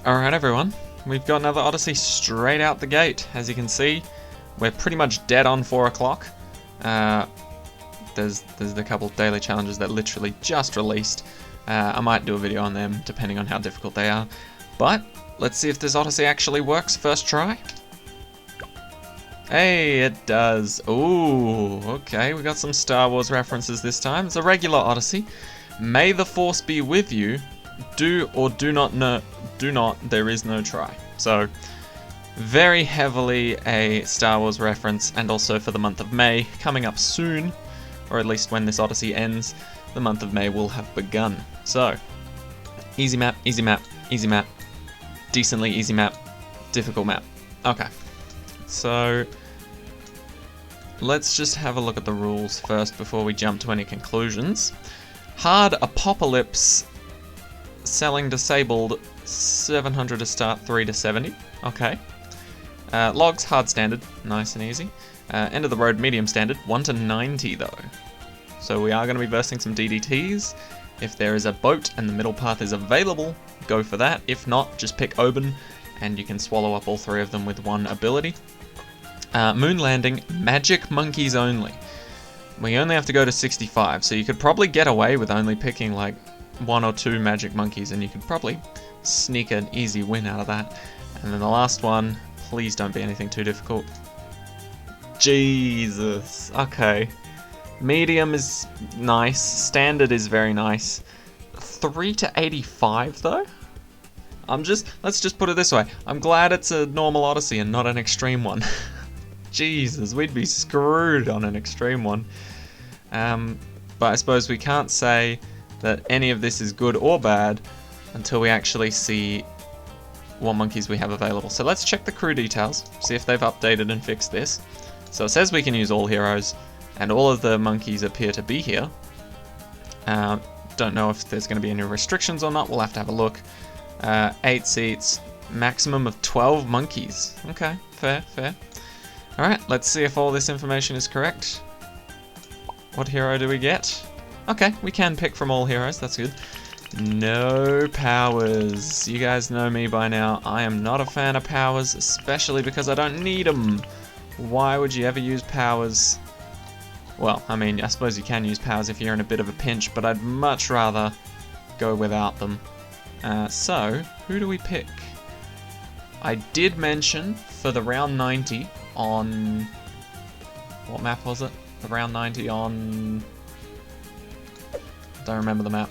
Alright everyone, we've got another Odyssey straight out the gate. As you can see, we're pretty much dead on 4 o'clock. There's a couple of daily challenges that literally just released. I might do a video on them depending on how difficult they are. But let's see if this Odyssey actually works first try. Hey, it does. Ooh, okay, we got some Star Wars references this time. It's a regular Odyssey. May the Force be with you. Do or do not know. Do not, there is no try. So, very heavily a Star Wars reference, and also for the month of May, coming up soon, or at least when this Odyssey ends, the month of May will have begun. So, easy map, easy map, easy map, decently easy map, difficult map. Okay, so let's just have a look at the rules first before we jump to any conclusions. Hard Apocalypse, selling disabled, 700 to start, 3 to 70. Okay. Logs, hard standard, nice and easy. End of the road, medium standard, 1 to 90 though. So we are going to be bursting some DDTs. If there is a boat and the middle path is available, go for that. If not, just pick Oban and you can swallow up all 3 of them with 1 ability. Moon landing, magic monkeys only. We only have to go to 65, so you could probably get away with only picking like 1 or 2 magic monkeys and you could probably sneak an easy win out of that. And then the last one, please don't be anything too difficult. Jesus. Okay. Medium is nice. Standard is very nice. 3 to 85 though? Let's just put it this way. I'm glad it's a normal Odyssey and not an extreme one. Jesus, we'd be screwed on an extreme one. But I suppose we can't say that any of this is good or bad until we actually see what monkeys we have available. So let's check the crew details, see if they've updated and fixed this. So it says we can use all heroes, and all of the monkeys appear to be here. Don't know if there's going to be any restrictions or not, we'll have to have a look. 8 seats, maximum of 12 monkeys. Okay, fair. Alright, let's see if all this information is correct. What hero do we get? Okay, we can pick from all heroes, that's good. No powers. You guys know me by now. I am not a fan of powers, especially because I don't need them. Why would you ever use powers? Well, I mean, I suppose you can use powers if you're in a bit of a pinch, but I'd much rather go without them. So, who do we pick? I did mention for the round 90 on... What map was it? The round 90 on... Don't remember the map.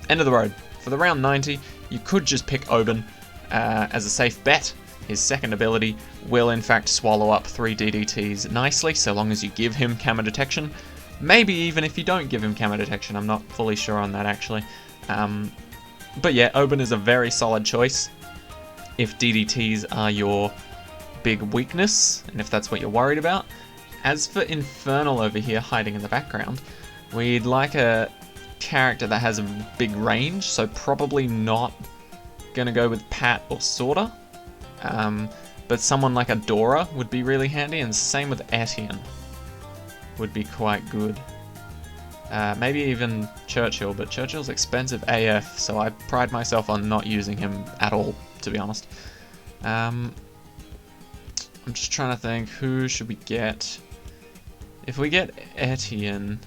End of the road. For the round 90, you could just pick Oban as a safe bet. His second ability will in fact swallow up 3 DDTs nicely, so long as you give him camo detection. Maybe even if you don't give him camo detection, I'm not fully sure on that actually. But yeah, Oban is a very solid choice if DDTs are your big weakness, and if that's what you're worried about. As for Infernal over here hiding in the background, we'd like a character that has a big range, so probably not gonna go with Pat or Sorta. But someone like Adora would be really handy, and same with Etienne would be quite good. Maybe even Churchill, but Churchill's expensive AF, so I pride myself on not using him at all, to be honest. I'm just trying to think, who should we get? If we get Etienne,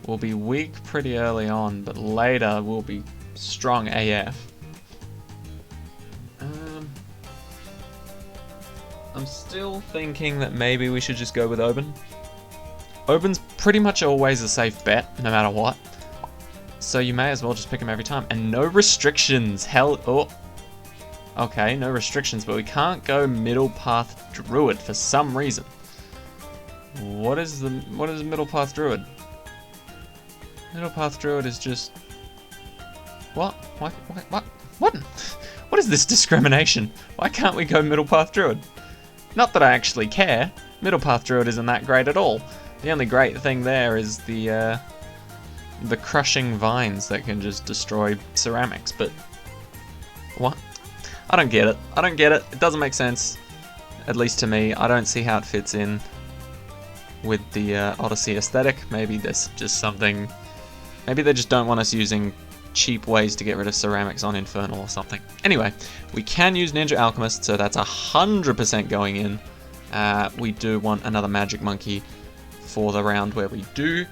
we'll be weak pretty early on, but later we'll be strong AF. I'm still thinking that maybe we should just go with Oban. Oban's pretty much always a safe bet, no matter what. So you may as well just pick him every time. And no restrictions, oh. Okay, no restrictions, but we can't go middle path druid for some reason. What is middle path druid? Middle path druid is just... What? What? What is this discrimination? Why can't we go middle path druid? Not that I actually care. Middle path druid isn't that great at all. The only great thing there is the crushing vines that can just destroy ceramics, but... What? I don't get it. I don't get it. It doesn't make sense. At least to me. I don't see how it fits in with the Odyssey aesthetic. Maybe there's just something... Maybe they just don't want us using cheap ways to get rid of ceramics on Infernal or something. Anyway, we can use Ninja Alchemist, so that's 100% going in. We do want another Magic Monkey for the round where we do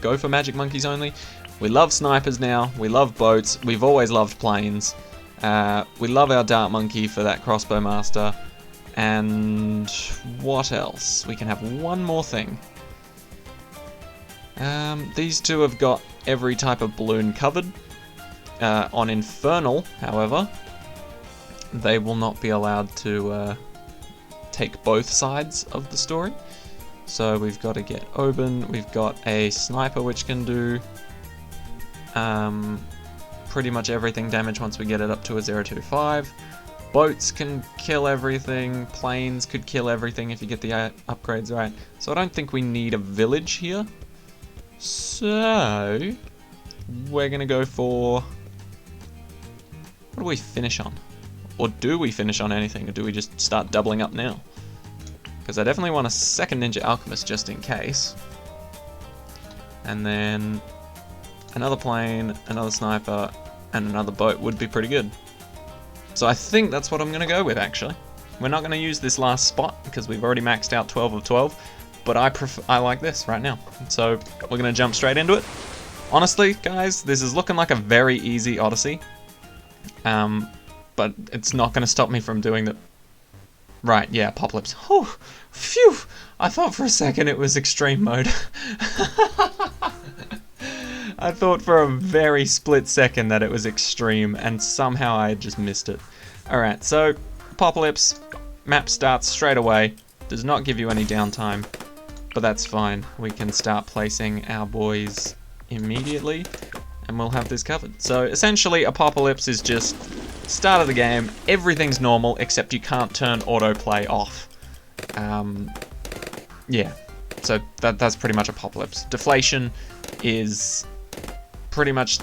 go for Magic Monkeys only. We love snipers now, we love boats, we've always loved planes. We love our Dart Monkey for that Crossbow Master. And what else? We can have one more thing. These two have got every type of balloon covered. On Infernal, however, they will not be allowed to take both sides of the story. So we've got to get Oben, we've got a sniper which can do pretty much everything damage once we get it up to a 0.25. Boats can kill everything, planes could kill everything if you get the upgrades right. So I don't think we need a village here. So we're gonna go for, what do we finish on? Or do we finish on anything, or do we just start doubling up now? Because I definitely want a second Ninja Alchemist just in case. And then another plane, another sniper, and another boat would be pretty good. So I think that's what I'm going to go with, actually. We're not going to use this last spot because we've already maxed out 12 of 12, but I like this right now. So we're going to jump straight into it. Honestly, guys, this is looking like a very easy Odyssey. But it's not going to stop me from doing the... Right, yeah, Apocalypse. Oh, phew! I thought for a second it was extreme mode. I thought for a very split second that it was extreme, and somehow I just missed it. Alright, so Apocalypse, map starts straight away, does not give you any downtime, but that's fine. We can start placing our boys immediately, and we'll have this covered. So essentially, Apocalypse is just start of the game, everything's normal, except you can't turn autoplay off. Yeah, so that's pretty much Apocalypse. Deflation is pretty much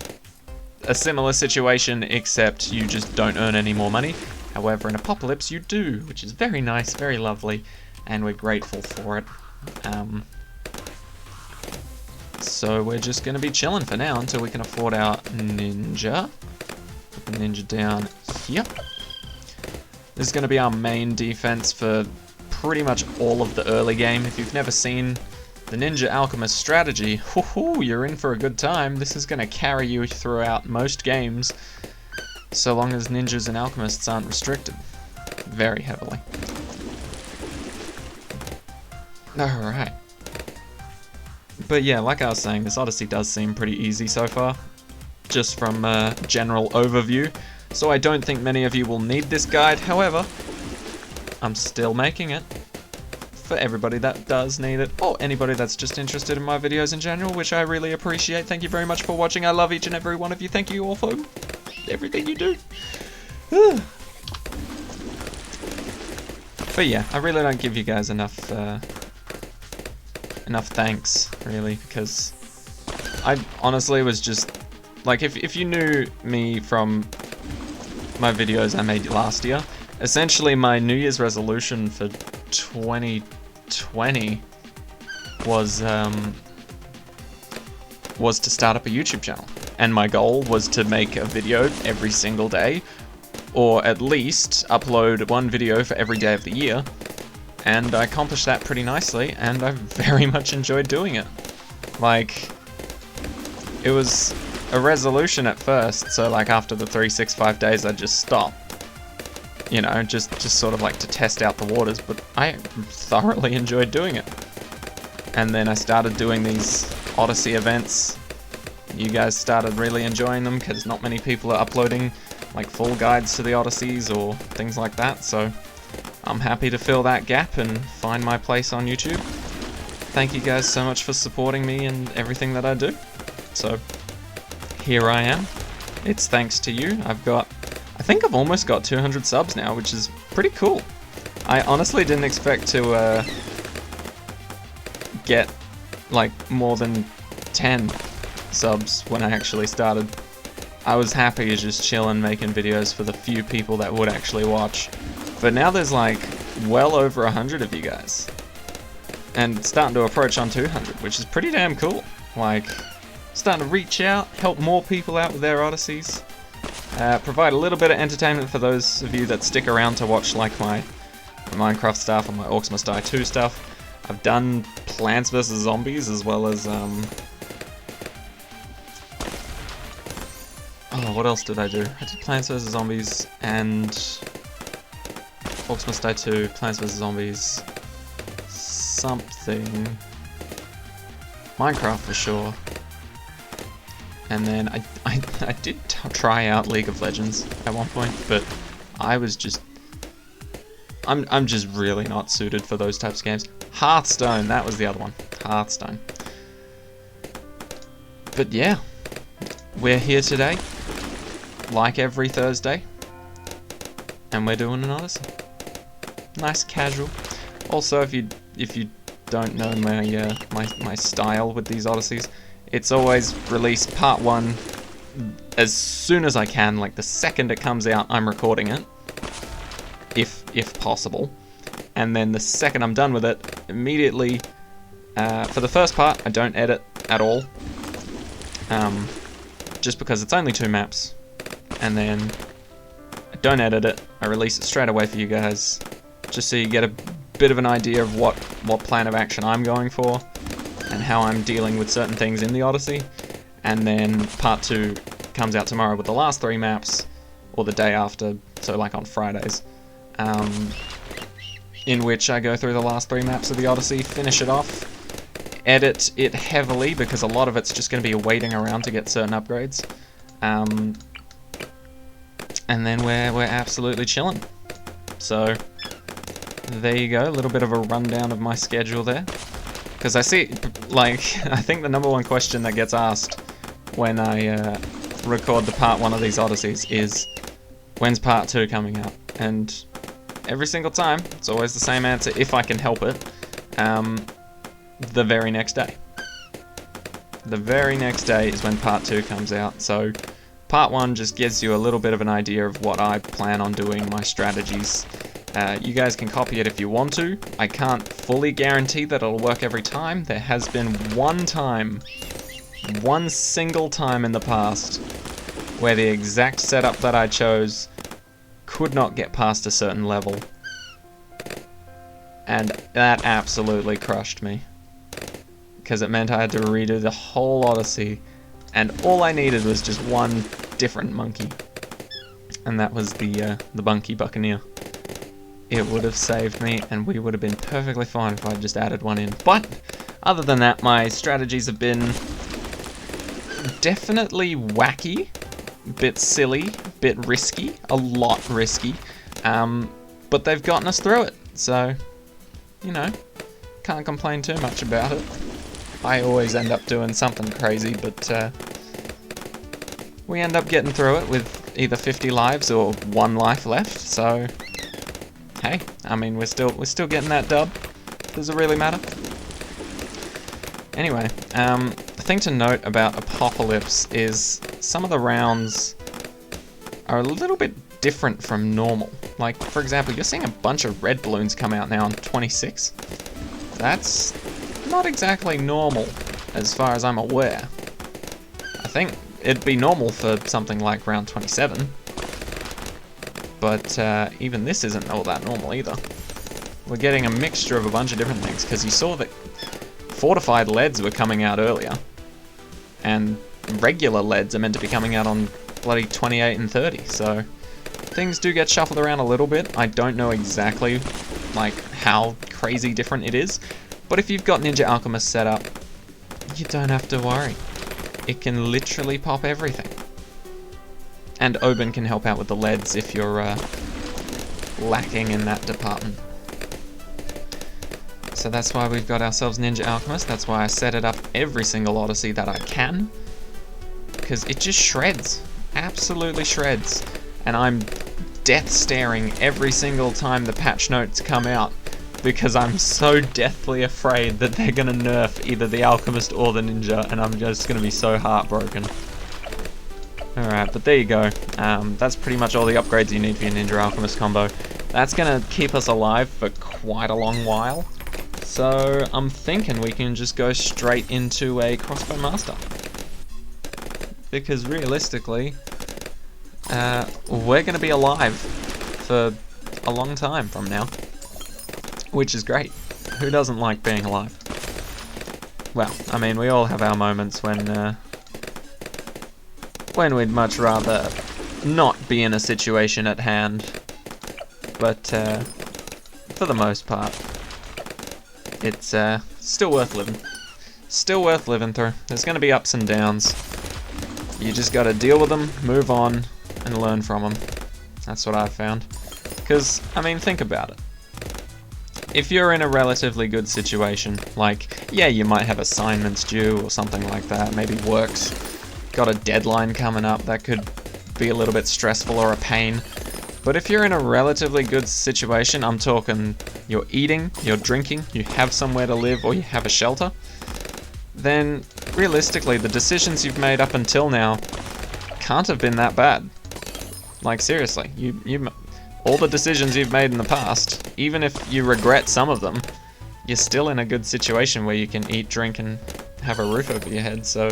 a similar situation, except you just don't earn any more money. However, in Apocalypse you do, which is very nice, very lovely, and we're grateful for it. So we're just going to be chilling for now until we can afford our ninja. Put the ninja down here. This is going to be our main defense for pretty much all of the early game. If you've never seen the Ninja Alchemist strategy, you're in for a good time. This is going to carry you throughout most games, so long as ninjas and alchemists aren't restricted very heavily. Alright. But yeah, like I was saying, this Odyssey does seem pretty easy so far, just from a general overview, so I don't think many of you will need this guide. However, I'm still making it for everybody that does need it, or anybody that's just interested in my videos in general, which I really appreciate. Thank you very much for watching. I love each and every one of you. Thank you all for everything you do. But yeah, I really don't give you guys enough thanks, really, because I honestly was just, like, if you knew me from my videos I made last year, essentially my New Year's resolution for 2020 was to start up a YouTube channel, and my goal was to make a video every single day, or at least upload one video for every day of the year, and I accomplished that pretty nicely, and I very much enjoyed doing it. Like, it was a resolution at first, so like after the 365 days I'd just stop. You know, just sort of like to test out the waters, but I thoroughly enjoyed doing it. And then I started doing these Odyssey events. You guys started really enjoying them because not many people are uploading like full guides to the Odysseys or things like that, so I'm happy to fill that gap and find my place on YouTube. Thank you guys so much for supporting me and everything that I do. So here I am. It's thanks to you. I think I've almost got 200 subs now, which is pretty cool. I honestly didn't expect to get like more than 10 subs when I actually started. I was happy as just chilling making videos for the few people that would actually watch. But now there's like well over 100 of you guys. And it's starting to approach on 200, which is pretty damn cool. Like, starting to reach out, help more people out with their Odysseys. Provide a little bit of entertainment for those of you that stick around to watch like my Minecraft stuff and my Orcs Must Die 2 stuff. I've done Plants vs Zombies as well as oh, what else did I do? I did Plants vs Zombies and Orcs Must Die 2, Plants vs Zombies, something, Minecraft for sure. And then I did try out League of Legends at one point, but I was just, I'm just really not suited for those types of games. Hearthstone, that was the other one. Hearthstone. But yeah, we're here today, like every Thursday, and we're doing an Odyssey. Nice casual. Also, if you don't know my style with these Odysseys, it's always release part 1 as soon as I can, like the second it comes out, I'm recording it, if possible. And then the second I'm done with it, immediately, for the first part, I don't edit at all, just because it's only 2 maps, and then I don't edit it, I release it straight away for you guys, just so you get a bit of an idea of what plan of action I'm going for, and how I'm dealing with certain things in the Odyssey. And then part 2 comes out tomorrow with the last 3 maps, or the day after, so like on Fridays, in which I go through the last 3 maps of the Odyssey, finish it off, edit it heavily, because a lot of it's just going to be waiting around to get certain upgrades, and then we're absolutely chilling. So there you go, a little bit of a rundown of my schedule there. Because I see, like, I think the #1 question that gets asked when I record the part 1 of these Odysseys is, when's part 2 coming out? And every single time, it's always the same answer, if I can help it, the very next day. The very next day is when part 2 comes out, so part 1 just gives you a little bit of an idea of what I plan on doing, my strategies. You guys can copy it if you want to. I can't fully guarantee that it'll work every time. There has been one single time in the past, where the exact setup that I chose could not get past a certain level. And that absolutely crushed me, because it meant I had to redo the whole Odyssey, and all I needed was just one different monkey. And that was the Bunky Buccaneer. It would have saved me, and we would have been perfectly fine if I'd just added one in. But, other than that, my strategies have been definitely wacky, bit silly, bit risky, a lot risky, but they've gotten us through it, so, you know, can't complain too much about it. I always end up doing something crazy, but we end up getting through it with either 50 lives or 1 life left, so hey, I mean, we're still getting that dub. Does it really matter? Anyway, the thing to note about Apocalypse is some of the rounds are a little bit different from normal. Like, for example, you're seeing a bunch of red balloons come out now on 26. That's not exactly normal, as far as I'm aware. I think it'd be normal for something like round 27. But even this isn't all that normal either. We're getting a mixture of a bunch of different things, because you saw that fortified leads were coming out earlier, and regular leads are meant to be coming out on bloody 28 and 30, so things do get shuffled around a little bit. I don't know exactly like how crazy different it is, but if you've got Ninja Alchemist set up, you don't have to worry. It can literally pop everything. And Oban can help out with the leads if you're lacking in that department. So that's why we've got ourselves Ninja Alchemist. That's why I set it up every single Odyssey that I can, because it just shreds. Absolutely shreds. And I'm death staring every single time the patch notes come out, because I'm so deathly afraid that they're going to nerf either the Alchemist or the Ninja, and I'm just going to be so heartbroken. Alright, but there you go. That's pretty much all the upgrades you need for your Ninja Alchemist combo. That's going to keep us alive for quite a long while. So I'm thinking we can just go straight into a Crossbow Master. because realistically, we're going to be alive for a long time from now, which is great. Who doesn't like being alive? Well, I mean, we all have our moments when we'd much rather not be in a situation at hand, but for the most part, it's still worth living. Still worth living through. There's going to be ups and downs. You just got to deal with them, move on, and learn from them. That's what I've found. Because, I mean, think about it. If you're in a relatively good situation, like, yeah, you might have assignments due or something like that, maybe work's got a deadline coming up that could be a little bit stressful or a pain. But if you're in a relatively good situation, I'm talking you're eating, you're drinking, you have somewhere to live, or you have a shelter, then realistically the decisions you've made up until now can't have been that bad. Like, seriously, all the decisions you've made in the past, even if you regret some of them, you're still in a good situation where you can eat, drink, and have a roof over your head. So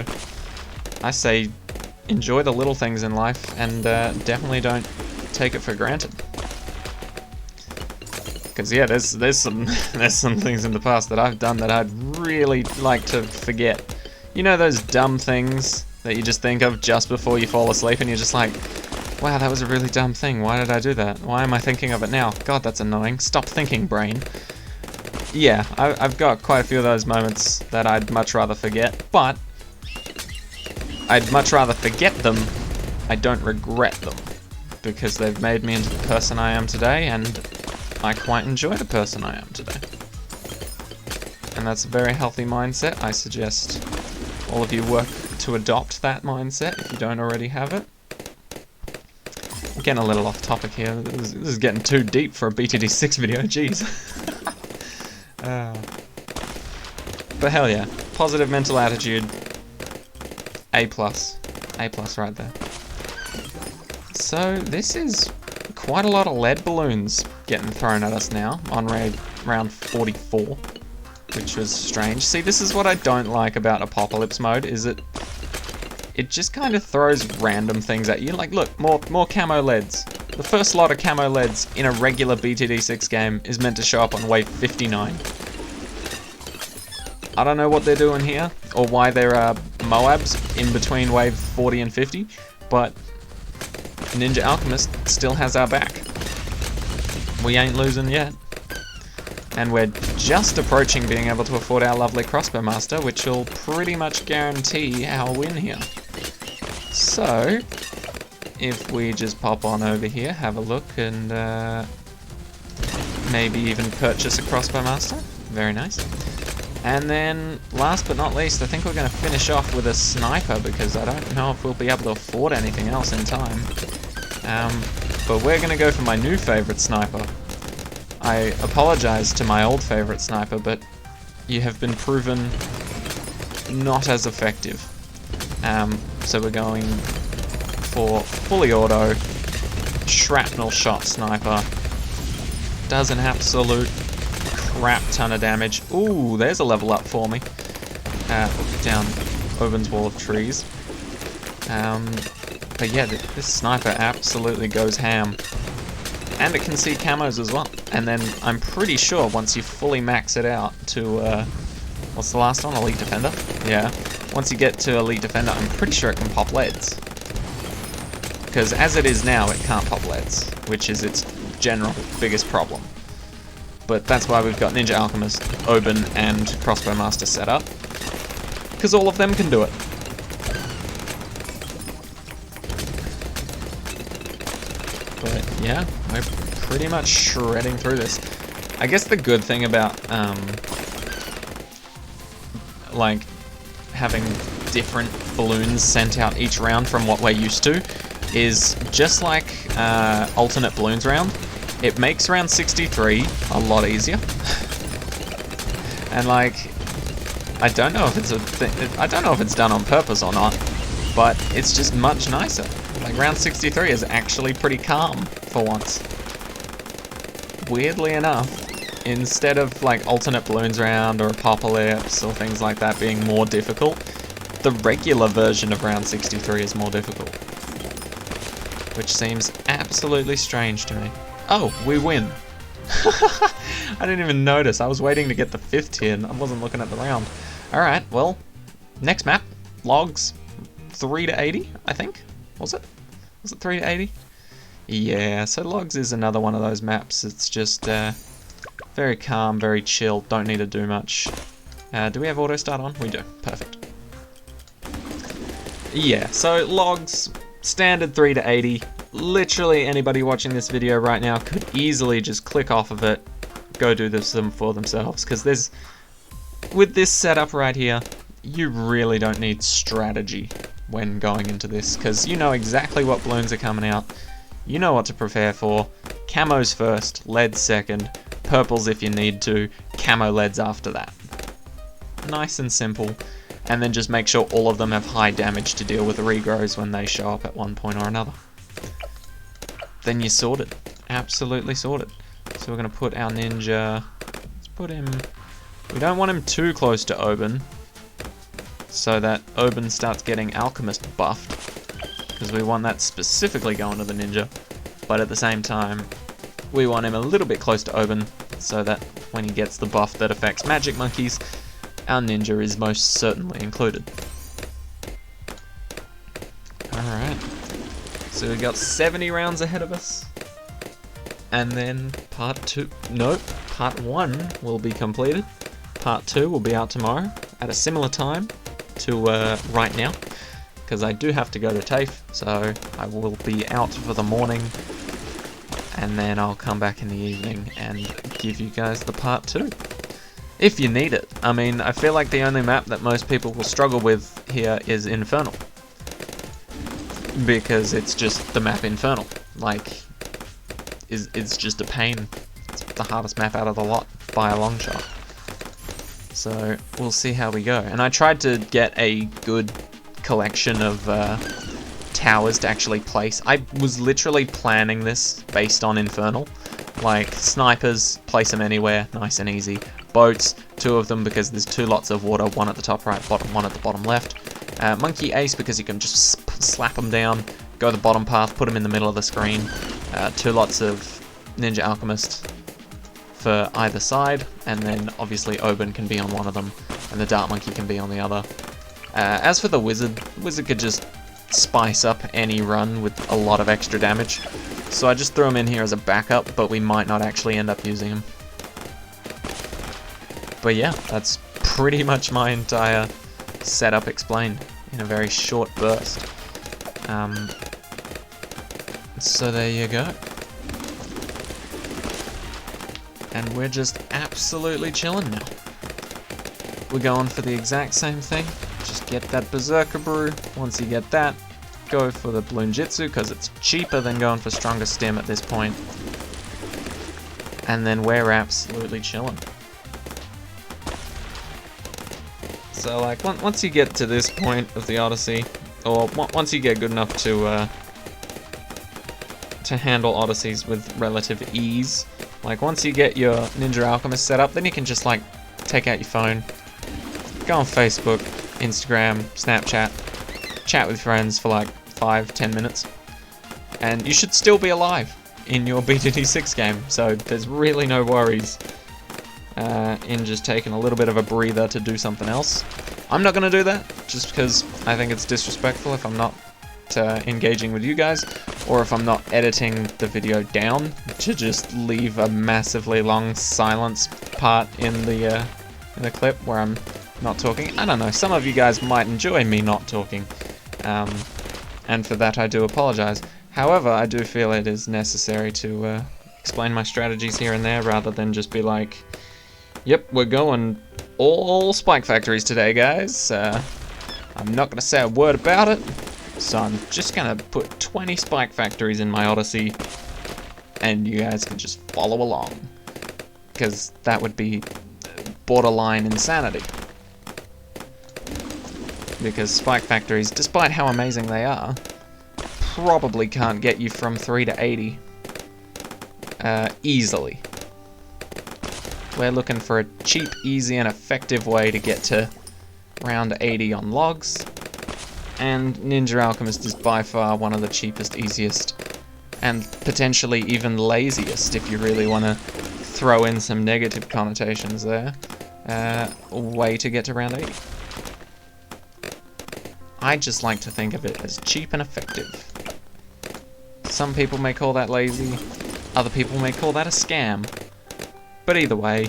I say enjoy the little things in life, and definitely don't take it for granted. Because yeah, there's some things in the past that I've done that I'd really like to forget. You know those dumb things that you just think of just before you fall asleep, and you're just like, wow, that was a really dumb thing. Why did I do that? Why am I thinking of it now? God, that's annoying. Stop thinking, brain. Yeah, I've got quite a few of those moments that I'd much rather forget, but I'd much rather forget them. I don't regret them, because they've made me into the person I am today, and I quite enjoy the person I am today. And that's a very healthy mindset. I suggest all of you work to adopt that mindset if you don't already have it. I'm getting a little off topic here. This is getting too deep for a BTD6 video, jeez. But hell yeah, positive mental attitude, A+. A+ right there. So this is quite a lot of lead balloons getting thrown at us now on round 44, which was strange. See, this is what I don't like about Apocalypse mode, is it just kind of throws random things at you. Like, look, more camo leads. The first lot of camo leads in a regular BTD6 game is meant to show up on wave 59. I don't know what they're doing here, or why there are Moabs in between wave 40 and 50, but Ninja Alchemist still has our back. We ain't losing yet. And we're just approaching being able to afford our lovely Crossbow Master, which will pretty much guarantee our win here. So, if we just pop on over here, have a look, and maybe even purchase a Crossbow Master. Very nice. And then, last but not least, I think we're going to finish off with a sniper, because I don't know if we'll be able to afford anything else in time. But we're going to go for my new favourite sniper. I apologize to my old favourite sniper, but you have been proven not as effective. So we're going for fully auto, shrapnel shot sniper. Does an absolute crap ton of damage. Ooh, there's a level up for me. Down Oben's wall of trees. But yeah, this sniper absolutely goes ham. And it can see camos as well. And then I'm pretty sure once you fully max it out to, what's the last one? Elite Defender? Yeah. Once you get to Elite Defender, I'm pretty sure it can pop leads. Because as it is now, it can't pop leads, which is its general biggest problem. But that's why we've got Ninja Alchemist, Oben, and Crossbow Master set up. Because all of them can do it. But yeah, we're pretty much shredding through this. I guess the good thing about like having different balloons sent out each round from what we're used to is just like alternate balloons round. It makes round 63 a lot easier. And like, I don't know if it's a thing. I don't know if it's done on purpose or not, but it's just much nicer. Like, round 63 is actually pretty calm for once. Weirdly enough, instead of like alternate balloons round or apocalypse or things like that being more difficult, the regular version of round 63 is more difficult. Which seems absolutely strange to me. Oh, we win. I didn't even notice. I was waiting to get the 5th tier and I wasn't looking at the round. Alright, well, next map. Logs 3 to 80, I think. Was it? Was it 3 to 80? Yeah, so Logs is another one of those maps. It's just very calm, very chill. Don't need to do much. Do we have auto start on? We do. Perfect. Yeah, so Logs, standard 3 to 80. Literally anybody watching this video right now could easily just click off of it, go do this for themselves, because there's, with this setup right here, you really don't need strategy when going into this, because you know exactly what balloons are coming out, you know what to prepare for, camos first, leads second, purples if you need to, camo leads after that. Nice and simple, and then just make sure all of them have high damage to deal with the regrows when they show up at one point or another. Then you're sorted. Absolutely sorted. So we're going to put our ninja... Let's put him... We don't want him too close to Oben, so that Oben starts getting Alchemist buffed, because we want that specifically going to the ninja. But at the same time, we want him a little bit close to Oben, so that when he gets the buff that affects magic monkeys, our ninja is most certainly included. Alright. So we got 70 rounds ahead of us. And then part 1 will be completed. Part 2 will be out tomorrow at a similar time to right now, because I do have to go to TAFE, so I will be out for the morning, and then I'll come back in the evening and give you guys the part 2. If you need it. I mean, I feel like the only map that most people will struggle with here is Infernal, because it's just the map Infernal. Like, it's just a pain. It's the hardest map out of the lot by a long shot. So we'll see how we go. And I tried to get a good collection of towers to actually place. I was literally planning this based on Infernal. Like, snipers, place them anywhere, nice and easy. Boats, 2 of them because there's 2 lots of water, 1 at the top right, one at the bottom left. Monkey Ace because you can just slap them down, go the bottom path, put them in the middle of the screen. 2 lots of Ninja Alchemist for either side, and then obviously Oben can be on one of them, and the Dart Monkey can be on the other. As for the Wizard could just spice up any run with a lot of extra damage, so I just threw him in here as a backup, but we might not actually end up using him. But yeah, that's pretty much my entire setup explained in a very short burst. So there you go. And we're just absolutely chilling now. We're going for the exact same thing. Just get that Berserker Brew. Once you get that, go for the Balloon Jitsu because it's cheaper than going for Stronger Stim at this point. And then we're absolutely chilling. So like once you get to this point of the Odyssey, or once you get good enough to handle Odysseys with relative ease, like once you get your Ninja Alchemist set up, then you can just like take out your phone, go on Facebook, Instagram, Snapchat, chat with friends for like 5-10 minutes, and you should still be alive in your BTD6 game, so there's really no worries in just taking a little bit of a breather to do something else. I'm not going to do that, just because I think it's disrespectful if I'm not engaging with you guys, or if I'm not editing the video down to just leave a massively long silence part in the clip where I'm not talking. I don't know, some of you guys might enjoy me not talking, and for that I do apologize. However, I do feel it is necessary to explain my strategies here and there, rather than just be like, yep, we're going all spike factories today, guys. I'm not going to say a word about it, so I'm just going to put 20 spike factories in my Odyssey, and you guys can just follow along, because that would be borderline insanity. Because spike factories, despite how amazing they are, probably can't get you from 3 to 80 easily. We're looking for a cheap, easy, and effective way to get to round 80 on logs, and Ninja Alchemist is by far one of the cheapest, easiest, and potentially even laziest if you really want to throw in some negative connotations there, way to get to round 80. I just like to think of it as cheap and effective. Some people may call that lazy, other people may call that a scam, but either way,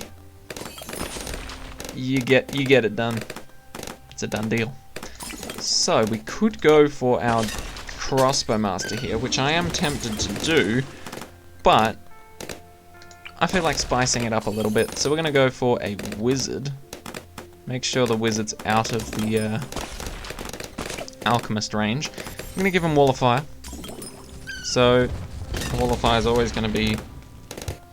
you get it done. It's a done deal. So we could go for our Crossbow Master here, which I am tempted to do, but I feel like spicing it up a little bit, so we're going to go for a Wizard. Make sure the Wizard's out of the Alchemist range. I'm going to give him Wall of Fire. So, the Wall of Fire is always going to be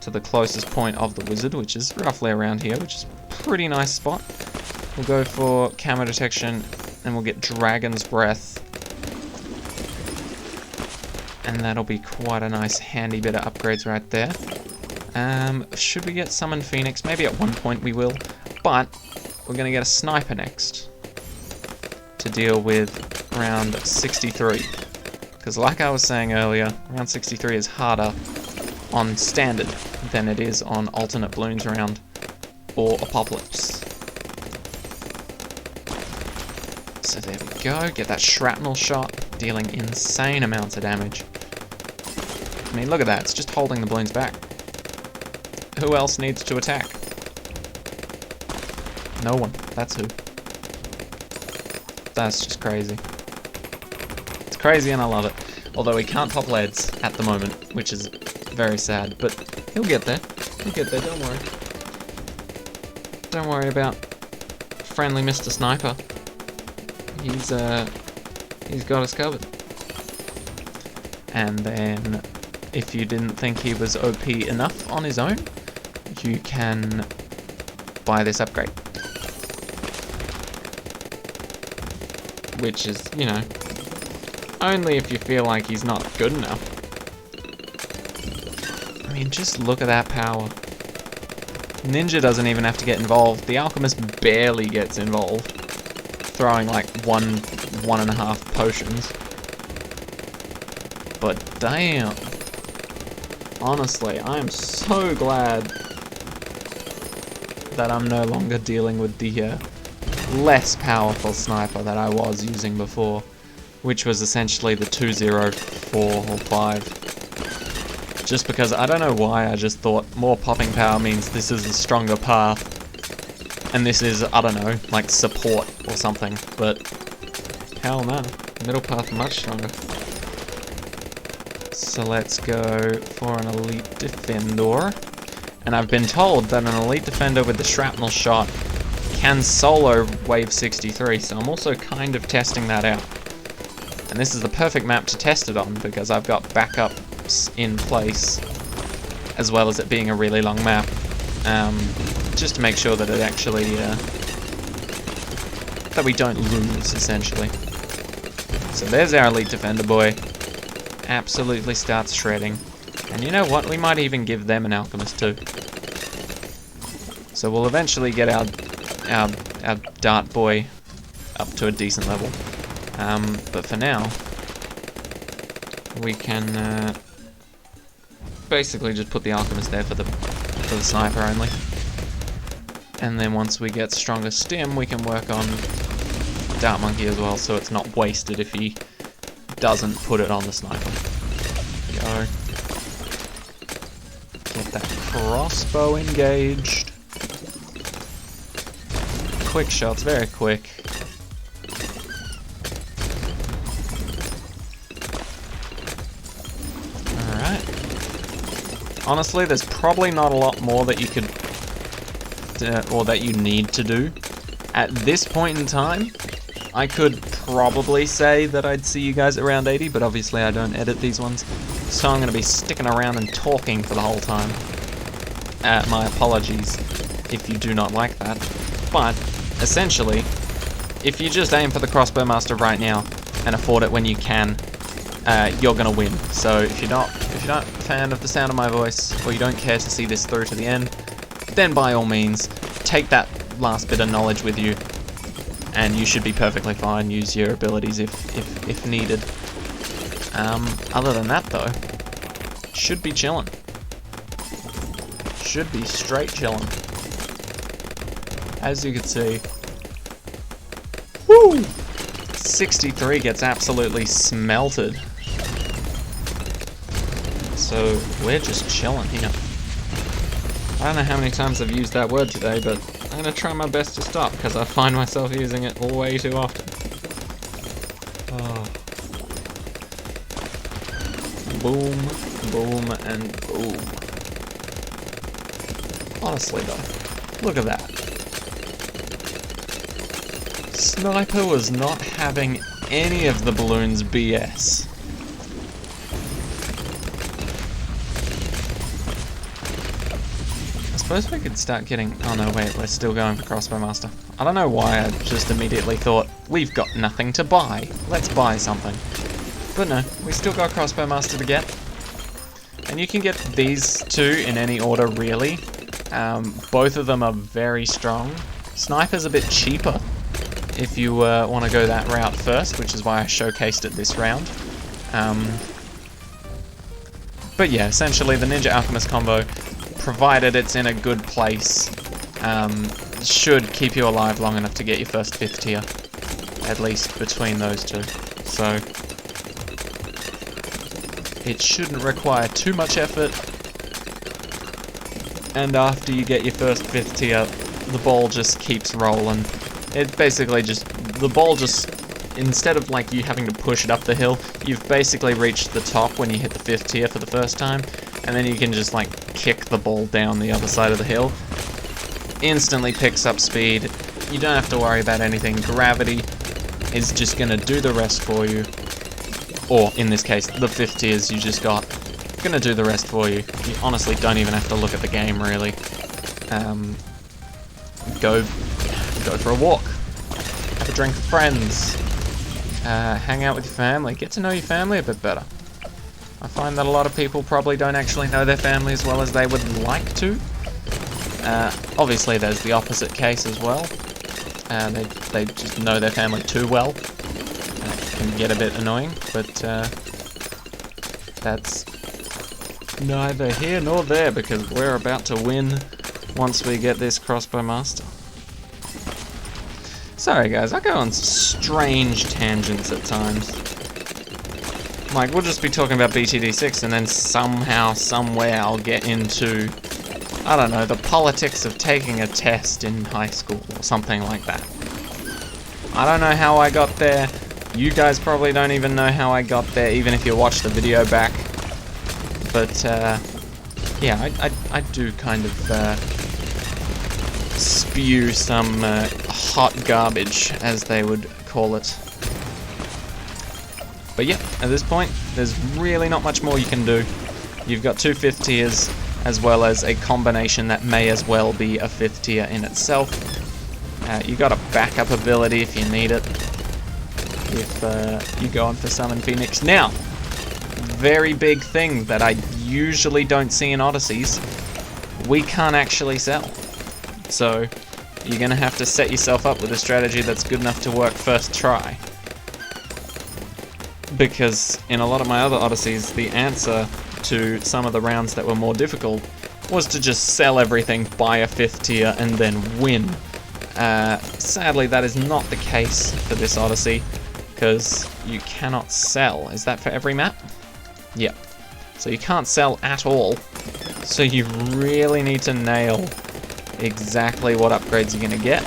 to the closest point of the Wizard, which is roughly around here, which is a pretty nice spot. We'll go for Camo Detection, and we'll get Dragon's Breath. And that'll be quite a nice handy bit of upgrades right there. Should we get Summon Phoenix? Maybe at one point we will, but we're going to get a Sniper next to deal with round 63. Because like I was saying earlier, round 63 is harder on Standard than it is on Alternate Balloons round or Apocalypse. So there we go, get that Shrapnel shot, dealing insane amounts of damage. I mean, look at that, it's just holding the balloons back. Who else needs to attack? No one, that's who. That's just crazy. It's crazy and I love it. Although he can't pop leads at the moment, which is very sad, but he'll get there. He'll get there, don't worry. Don't worry about friendly Mr. Sniper. He's got us covered. And then, if you didn't think he was OP enough on his own, you can buy this upgrade. Which is, you know, only if you feel like he's not good enough. I mean, just look at that power. Ninja doesn't even have to get involved. The Alchemist barely gets involved, throwing like 1.5 potions. But damn. Honestly, I am so glad that I'm no longer dealing with the less powerful sniper that I was using before, which was essentially the 204 or 5. Just because, I don't know why, I just thought more popping power means this is a stronger path, and this is, I don't know, like support or something, but hell no, middle path much stronger. So let's go for an Elite Defender, and I've been told that an Elite Defender with the Shrapnel shot can solo Wave 63, so I'm also kind of testing that out. And this is the perfect map to test it on, because I've got backups in place, as well as it being a really long map, just to make sure that it actually, that we don't lose, essentially. So there's our Elite Defender boy. Absolutely starts shredding. And you know what, we might even give them an Alchemist too. So we'll eventually get our Dart boy up to a decent level. But for now, we can basically just put the Alchemist there for the sniper only. And then once we get stronger stim, we can work on Dart Monkey as well, so it's not wasted if he doesn't put it on the sniper. Go. Get that crossbow engaged. Quick shots, very quick. Alright. Honestly, there's probably not a lot more that you could, or that you need to do. At this point in time, I could probably say that I'd see you guys at round 80, but obviously I don't edit these ones, so I'm going to be sticking around and talking for the whole time. My apologies if you do not like that, but essentially, if you just aim for the Crossbow Master right now and afford it when you can, you're going to win. So if you're not a fan of the sound of my voice, or you don't care to see this through to the end, then by all means, take that last bit of knowledge with you, and you should be perfectly fine. Use your abilities if needed. Other than that, though, should be chilling. Should be straight chilling. As you can see, woo! 63 gets absolutely smelted. So we're just chilling here. I don't know how many times I've used that word today, but I'm gonna try my best to stop because I find myself using it way too often. Oh. Boom, boom, and boom. Honestly though, look at that. Sniper was not having any of the balloons BS. I suppose we could start getting... Oh no, wait, we're still going for Crossbow Master. I don't know why I just immediately thought, we've got nothing to buy. Let's buy something. But no, we still got Crossbow Master to get. And you can get these two in any order, really. Both of them are very strong. Sniper's a bit cheaper if you want to go that route first, which is why I showcased it this round. But yeah, essentially the Ninja Alchemist combo, provided it's in a good place, should keep you alive long enough to get your first 5th tier, at least between those two. So it shouldn't require too much effort, and after you get your first 5th tier, the ball just keeps rolling. It basically just, the ball just, instead of like you having to push it up the hill, you've basically reached the top when you hit the 5th tier for the first time, and then you can just like kick the ball down the other side of the hill. Instantly picks up speed. You don't have to worry about anything. Gravity is just gonna do the rest for you. Or in this case, the 5th tiers you just got, gonna do the rest for you. You honestly don't even have to look at the game really. Go for a walk. Have a drink with friends. Hang out with your family. Get to know your family a bit better. I find that a lot of people probably don't actually know their family as well as they would like to. Obviously there's the opposite case as well. They just know their family too well. It can get a bit annoying, but that's neither here nor there because we're about to win once we get this Crossbow Master. Sorry guys, I go on strange tangents at times. Like, we'll just be talking about BTD6 and then somehow, somewhere I'll get into, I don't know, the politics of taking a test in high school or something like that. I don't know how I got there. You guys probably don't even know how I got there, even if you watch the video back. But, yeah, I do kind of spew some hot garbage, as they would call it. But yeah, at this point, there's really not much more you can do. You've got 2 5th tiers, as well as a combination that may as well be a 5th tier in itself. You got a backup ability if you need it, if you go on for Summon Phoenix. Now, very big thing that I usually don't see in Odysseys, we can't actually sell. So, you're going to have to set yourself up with a strategy that's good enough to work first try. Because in a lot of my other Odysseys, the answer to some of the rounds that were more difficult was to just sell everything, buy a 5th tier, and then win. Sadly, that is not the case for this Odyssey, because you cannot sell. Is that for every map? Yep. So you can't sell at all. So you really need to nail exactly what upgrades you're going to get,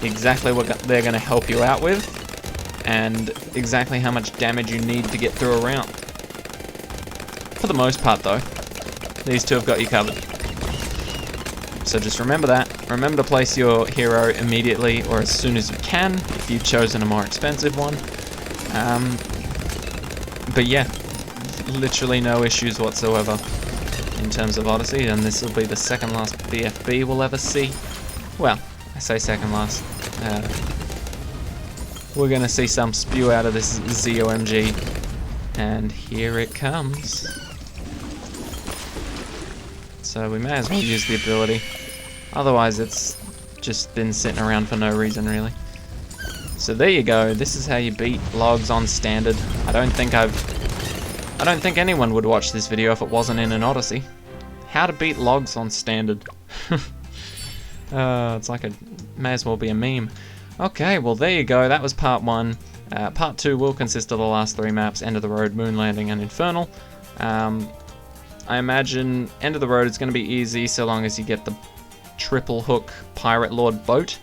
exactly what they're going to help you out with, and exactly how much damage you need to get through a round. For the most part though, these two have got you covered. So just remember that. Remember to place your hero immediately or as soon as you can, if you've chosen a more expensive one. But yeah, literally no issues whatsoever in terms of Odyssey, and this will be the second last BFB we'll ever see. Well, I say second last. We're gonna see some spew out of this ZOMG, and here it comes. So we may as well use the ability, otherwise it's just been sitting around for no reason really. So there you go. This is how you beat logs on standard. I don't think anyone would watch this video if it wasn't in an Odyssey. How to beat logs on standard. It's like may as well be a meme. Okay, well there you go. That was part 1. Part 2 will consist of the last 3 maps: End of the Road, Moon Landing, and Infernal. I imagine End of the Road is going to be easy so long as you get the triple hook Pirate Lord boat,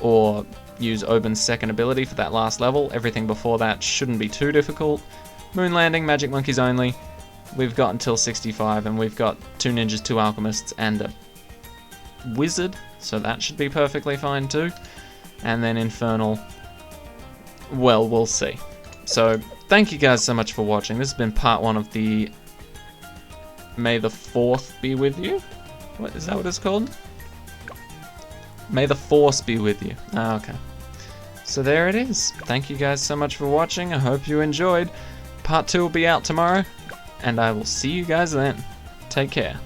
or use Oben's second ability for that last level. Everything before that shouldn't be too difficult. Moon Landing, Magic Monkeys only. We've got until 65, and we've got 2 ninjas, 2 alchemists, and a wizard, so that should be perfectly fine too. And then Infernal, well, we'll see. So thank you guys so much for watching. This has been part 1 of the May the 4th be with you. What is that? What it's called? May the Force be with you. Ah, okay. So there it is. Thank you guys so much for watching. I hope you enjoyed. Part 2 will be out tomorrow, and I will see you guys then. Take care.